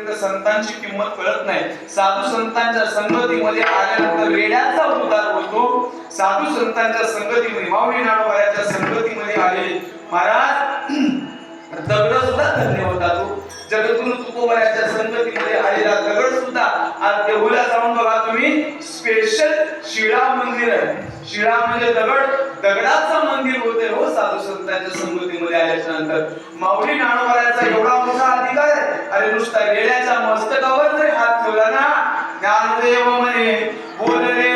जोपर्यंत संतांची किंमत कळत नाही, साधू संतांच्या संगतीमध्ये आल्यानंतर रेड्याचा उद्धार होतो. साधू संतांच्या संगतीमध्ये, माऊली नाडोबाच्या संगतीमध्ये आले महाराज दगड सुद्धा धन्य होता. तो जगद्गुरु तुकोबाराच्या संगतीमध्ये आलेला दगड सुद्धा आज देहुला जाऊन बघा तुम्ही, स्पेशल शिळा मंदिर आहे. शिळा म्हणजे दगडाचं मंदिर होते हो साधू संतांच्या संगतीमध्ये आल्याच्या नंतर. माऊली नाडोबाराचा एवढा मोठा अधिकार आहे, अरे नुसता रेड्याच्या मस्तकावर जरी हात ठेवला ना, ज्ञानदेव म्हणे बोलणे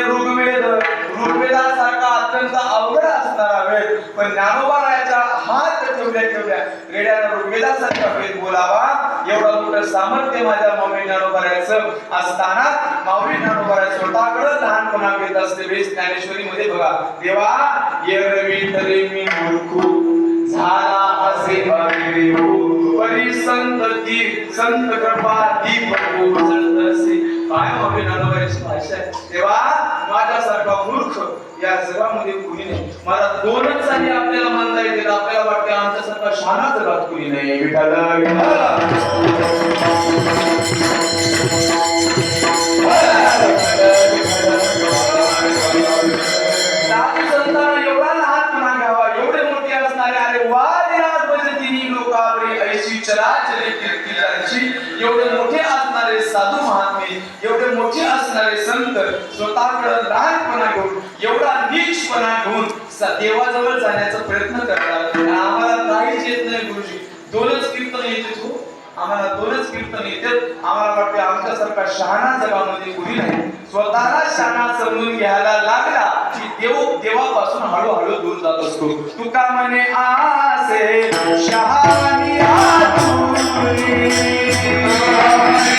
ऋग्वेदासारखा अत्यंत अवघड असणारा वेद, पण ज्ञानोबाराच्या हात ठेवल्या रेड्यानं ऋग्वेदासारखा वेद बोलावा एवढं मोठं सामर्थ्य माझ्या माऊली ज्ञानोबाराचं असताना, माऊली ज्ञानोबारा स्वतःकडे लहानपणा घेत असते. वेद ज्ञानेश्वरी मध्ये बघा, देवा एरवी तरी मी मूर्खू झाला असे परी संत कृपा दीप असे. काय माऊली ज्ञानोबाराची भाषा आहे, देवा माझ्यासारखा मूर्ख या जगामध्ये कुणी नाही. मला दोनच आणि आपल्याला म्हणता येते, आपल्याला वाटते आमच्यासारखा शहाणा जगात कुणी नाही. विठाला साधू संतांना एवढा लहानपणा घ्यावा, एवढे मोठे असणारे, अरे वादिराज भजतीनी लोकावरी ऐशी चराचरे कीर्ती त्यांची, एवढे मोठे असणारे साधू महात्मे, एवढे मोठे असणारे संत स्वतःकडे लहानपणा घेऊन, एवढा नीचपणा घेऊन देवाजवळ जाण्याचा प्रयत्न करतात. आम्हाला काहीच येत नाही गुरुजी, दोनच कीर्तन येते तू, आम्हाला दोनच कीर्तन येतात. आम्हाला वाटते आमच्यासारखा शहाणा जगामध्ये कुणी नाही. स्वतःला शहाणा समजून घ्यायला लागला की देवापासून हळूहळू दूर जात असतो. तुका म्हणे आसे शहाणी